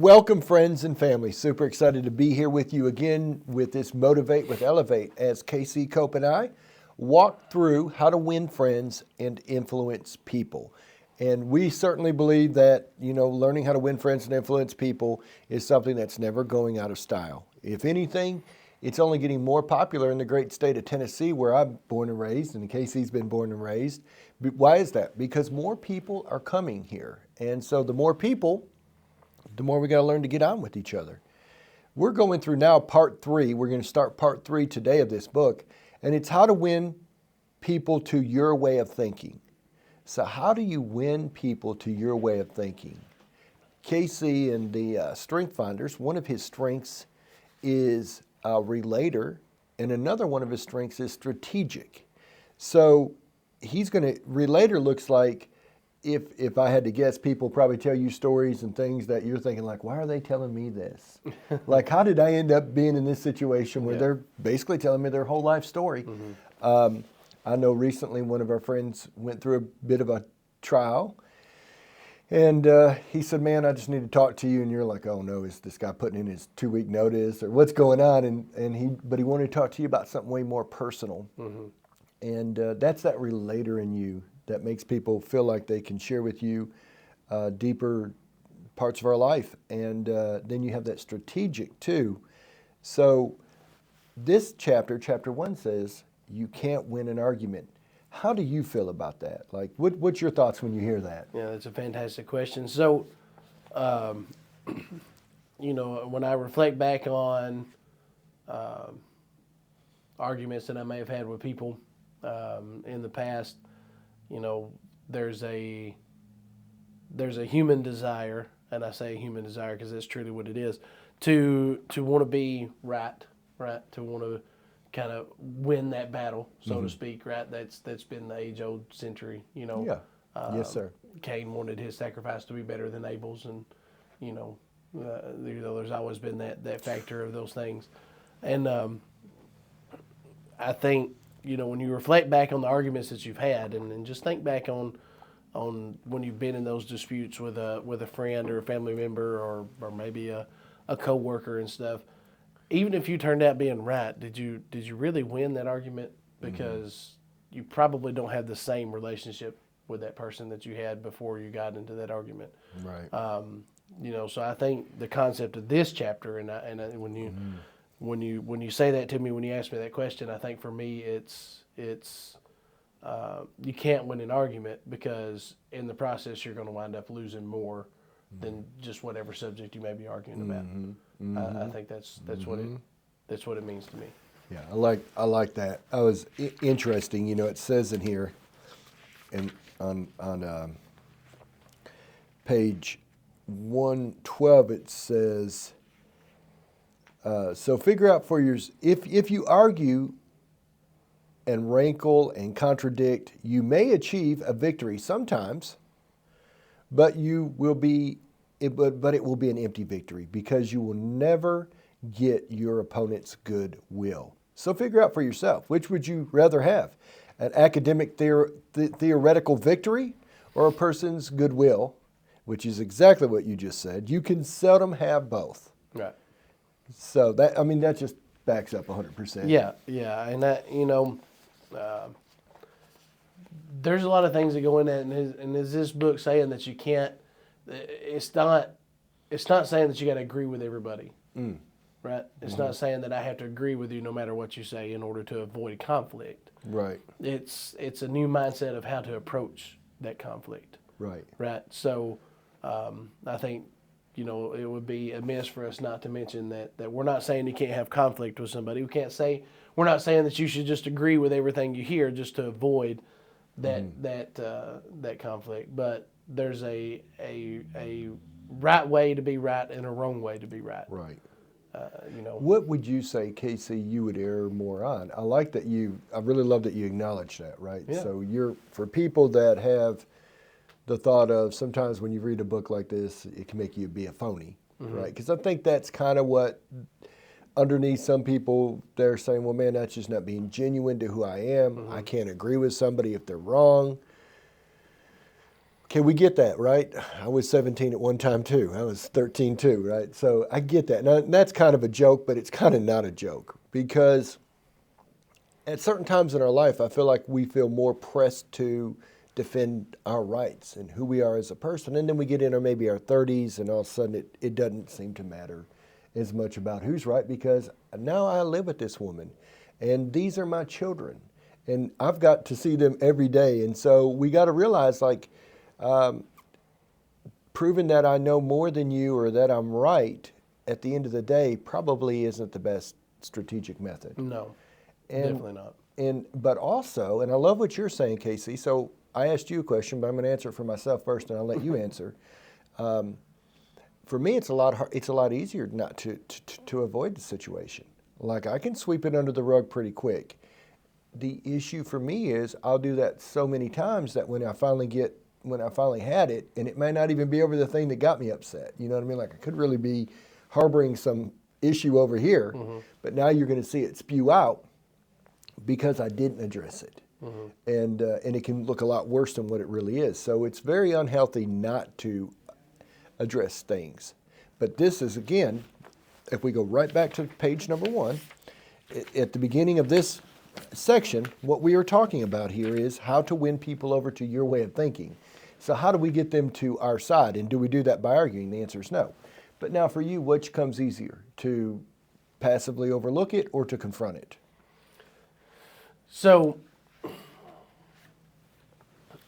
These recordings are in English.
Welcome, friends and family. Super excited to be here with you again with this Motivate with Elevate as Casey Cope and I walk through how to win friends and influence people. And we certainly believe that, learning how to win friends and influence people is something that's never going out of style. If anything, it's only getting more popular in the great state of Tennessee, where I'm born and raised, and Casey's been born and raised. Why is that? Because more people are coming here. And so the more people, the more we got to learn to get on with each other. We're going through now part 3. We're going to start part 3 today of this book, and it's how to win people to your way of thinking. So how do you win people to your way of thinking? Casey and the Strength Finders, one of his strengths is a relator, and another one of his strengths is strategic. So relator looks like, if I had to guess, people probably tell you stories and things that you're thinking like, why are they telling me this? Like, how did I end up being in this situation where they're basically telling me their whole life story? Mm-hmm. I know recently one of our friends went through a bit of a trial, and he said, man, I just need to talk to you. And you're like, oh no, is this guy putting in his 2-week notice or what's going on? But he wanted to talk to you about something way more personal. Mm-hmm. And that's that relator in you that makes people feel like they can share with you deeper parts of our life. And then you have that strategic too. So this chapter 1 says, you can't win an argument. How do you feel about that? Like, what's your thoughts when you hear that? Yeah, that's a fantastic question. So, when I reflect back on arguments that I may have had with people in the past, there's a human desire, and I say human desire because that's truly what it is, to want to be right, to want to kind of win that battle, so to speak, right? That's been the age-old century, Yeah. Yes, sir. Cain wanted his sacrifice to be better than Abel's, and there's always been that factor of those things, and I think when you reflect back on the arguments that you've had, and just think back on when you've been in those disputes with a friend or a family member or maybe a coworker and stuff. Even if you turned out being right, did you really win that argument? Because you probably don't have the same relationship with that person that you had before you got into that argument. Right. So I think the concept of this chapter, and when you say that to me, when you ask me that question, I think for me it's you can't win an argument, because in the process you're going to wind up losing more than just whatever subject you may be arguing about. I think that's what it means to me. Yeah, I like that. I was interesting. It says in here, and on page 112 it says, so figure out for yours, if you argue and rankle and contradict, you may achieve a victory sometimes, but it will be an empty victory, because you will never get your opponent's good will. So figure out for yourself, which would you rather have? An academic theoretical victory, or a person's goodwill, which is exactly what you just said. You can seldom have both. Right. So that just backs up 100%. Yeah, and that there's a lot of things that go in that, and is this book saying that you can't? It's not saying that you got to agree with everybody, right? It's not saying that I have to agree with you no matter what you say in order to avoid conflict. Right. It's a new mindset of how to approach that conflict. Right. Right. So I think it would be amiss for us not to mention that we're not saying you can't have conflict with somebody. We're not saying that you should just agree with everything you hear just to avoid that conflict. But there's a right way to be right and a wrong way to be right. Right. What would you say, Casey, you would err more on? I really love that you acknowledge that, right? Yeah. So for people that have the thought of, sometimes when you read a book like this, it can make you be a phony, right? Because I think that's kind of what, underneath some people, they're saying, well, man, that's just not being genuine to who I am. I can't agree with somebody if they're wrong. Okay, we get that, right? I was 17 at one time too. I was 13 too, right? So I get that. Now, that's kind of a joke, but it's kind of not a joke because at certain times in our life, I feel like we feel more pressed to defend our rights and who we are as a person. And then we get in maybe our 30s and all of a sudden it doesn't seem to matter as much about who's right because now I live with this woman and these are my children and I've got to see them every day. And so we got to realize proving that I know more than you or that I'm right at the end of the day probably isn't the best strategic method. No, definitely not. But also, and I love what you're saying, Casey. So I asked you a question, but I'm going to answer it for myself first, and I'll let you answer. For me, it's a lot easier not to avoid the situation. Like I can sweep it under the rug pretty quick. The issue for me is I'll do that so many times that when I finally had it, and it may not even be over the thing that got me upset. You know what I mean? Like I could really be harboring some issue over here, but now you're going to see it spew out because I didn't address it. And it can look a lot worse than what it really is. So it's very unhealthy not to address things. But this is, again, if we go right back to page number 1, at the beginning of this section, what we are talking about here is how to win people over to your way of thinking. So how do we get them to our side? And do we do that by arguing? The answer is no. But now for you, which comes easier, to passively overlook it or to confront it? So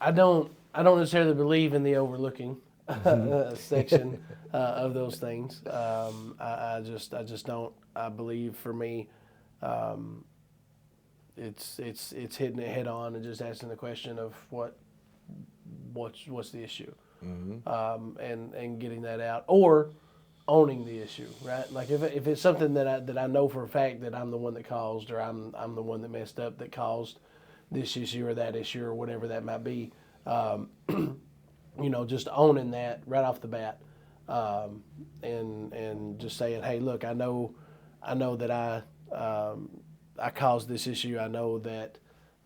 I don't necessarily believe in the overlooking section of those things. I just don't. I believe for me, it's hitting it head on and just asking the question of what's the issue, and getting that out or owning the issue, right? Like if it's something that I know for a fact that I'm the one that caused or I'm the one that messed up that caused this issue or that issue or whatever that might be, just owning that right off the bat, and just saying, hey, look, I know that I caused this issue. I know that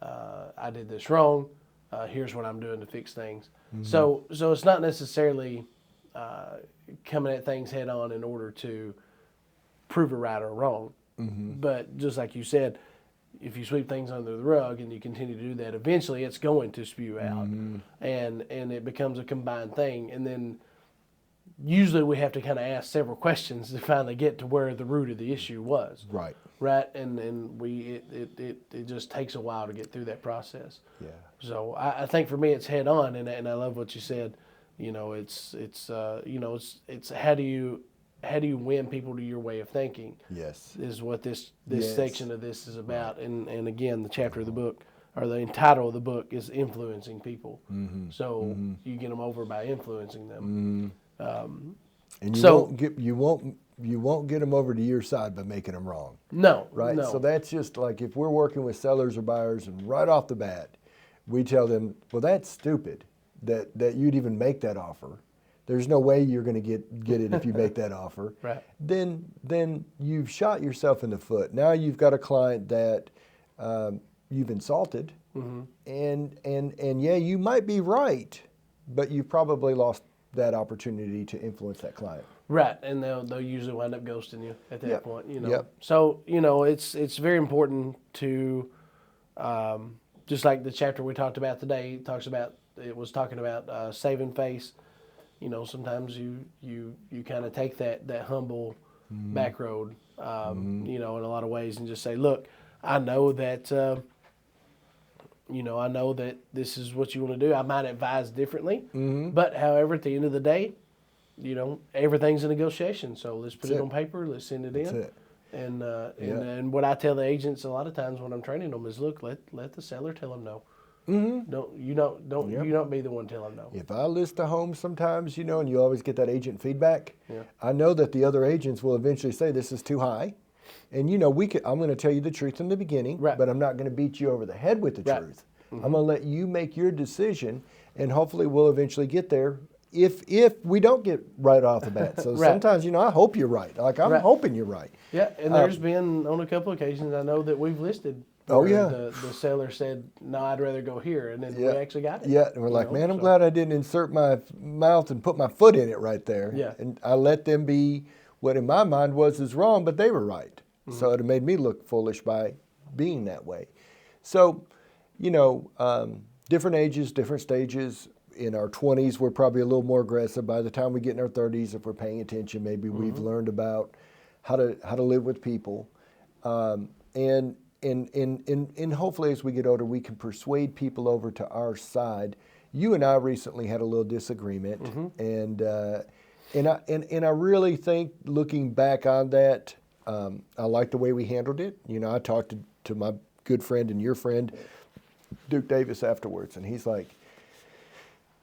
I did this wrong. Here's what I'm doing to fix things. So it's not necessarily coming at things head on in order to prove it right or wrong. But just like you said, if you sweep things under the rug and you continue to do that, eventually it's going to spew out, and it becomes a combined thing. And then usually we have to kind of ask several questions to finally get to where the root of the issue was. Right. And it just takes a while to get through that process. Yeah. So I think for me it's head on, and I love what you said. It's how do you win people to your way of thinking? Yes, is what this section of this is about. And again, the chapter of the book or the title of the book is influencing people. So you get them over by influencing them. And you won't get them over to your side by making them wrong. No, right. No. So that's just like if we're working with sellers or buyers, and right off the bat, we tell them, well, that's stupid that you'd even make that offer. There's no way you're going to get it if you make that offer. Right. Then you've shot yourself in the foot. Now you've got a client that you've insulted, and yeah, you might be right, but you've probably lost that opportunity to influence that client. Right, and they'll usually wind up ghosting you at that point. So it's very important to just like the chapter we talked about today. It was talking about saving face. Sometimes you kind of take that humble back road, in a lot of ways, and just say, look, I know that this is what you want to do. I might advise differently, but however, at the end of the day, everything's a negotiation. So let's put it on paper. Let's send it in. That's it. And what I tell the agents a lot of times when I'm training them is, look, let the seller tell them no. Don't you not be the one telling them no. If I list a home sometimes, and you always get that agent feedback, I know that the other agents will eventually say this is too high. And I'm going to tell you the truth in the beginning, but I'm not going to beat you over the head with the truth. I'm going to let you make your decision, and hopefully we'll eventually get there if we don't get right off the bat. So sometimes, I hope you're right. Like I'm hoping you're right. Yeah, and there's been on a couple of occasions I know that we've listed Oh, where yeah. The seller said, "No, I'd rather go here," and then we Yeah. actually got it. Yeah, and we're you like, know, man, I'm so- glad I didn't insert my mouth and put my foot in it right there. Yeah. And I let them be what in my mind is wrong, but they were right. So it made me look foolish by being that way. So, different ages, different stages. In our 20s, we're probably a little more aggressive. By the time we get in our 30s, if we're paying attention, maybe we've learned about how to live with people. And hopefully as we get older, we can persuade people over to our side. You and I recently had a little disagreement, and I really think, looking back on that, I like the way we handled it. I talked to my good friend and your friend, Duke Davis, afterwards, and he's like,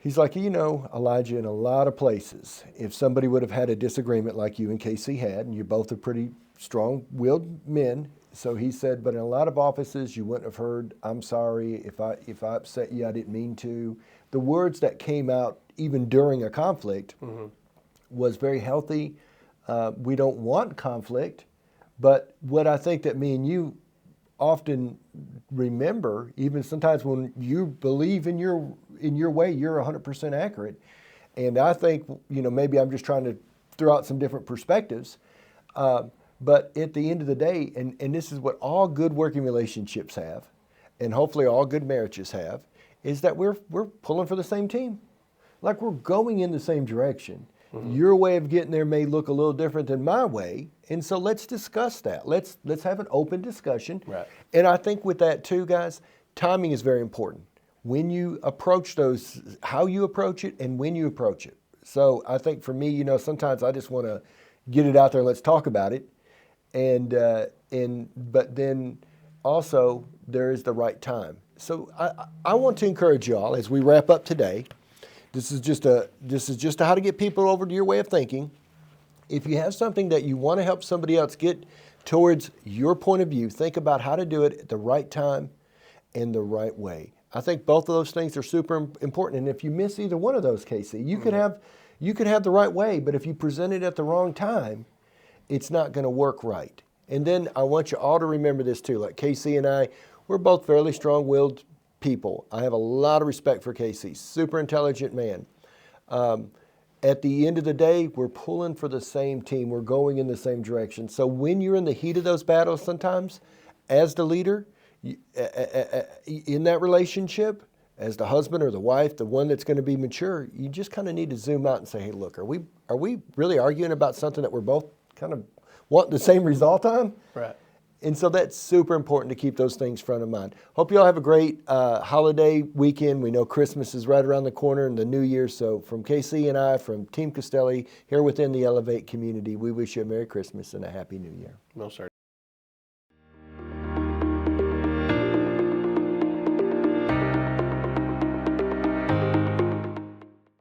Elijah, in a lot of places, if somebody would have had a disagreement like you and Casey had, and you both are pretty strong-willed men, so he said, but in a lot of offices, you wouldn't have heard, "I'm sorry, if I upset you, I didn't mean to." The words that came out even during a conflict was very healthy. We don't want conflict, but what I think that me and you often remember, even sometimes when you believe in your way, you're 100% accurate. And I think, maybe I'm just trying to throw out some different perspectives. But at the end of the day, and this is what all good working relationships have, and hopefully all good marriages have, is that we're pulling for the same team. Like, we're going in the same direction. Your way of getting there may look a little different than my way, and so let's discuss that. Let's have an open discussion. Right. And I think with that too, guys, timing is very important. When you approach those, how you approach it and when you approach it. So I think for me, sometimes I just want to get it out there and let's talk about it. But then also there is the right time. So I want to encourage you all as we wrap up today. This is just how to get people over to your way of thinking. If you have something that you want to help somebody else get towards your point of view, think about how to do it at the right time and the right way. I think both of those things are super important. And if you miss either one of those, Casey, you could have the right way, but if you present it at the wrong time, it's not going to work right. And then I want you all to remember this too. Like Casey and I, we're both fairly strong-willed people. I have a lot of respect for Casey, super intelligent man. At the end of the day, we're pulling for the same team. We're going in the same direction. So when you're in the heat of those battles sometimes, as the leader, in that relationship, as the husband or the wife, the one that's going to be mature, you just kind of need to zoom out and say, hey, look, are we really arguing about something that we're both kind of wanting the same result on? Right. And so that's super important to keep those things front of mind. Hope you all have a great holiday weekend. We know Christmas is right around the corner and the New Year. So from KC and I, from Team Castelli, here within the Elevate community, we wish you a Merry Christmas and a Happy New Year. No, sir.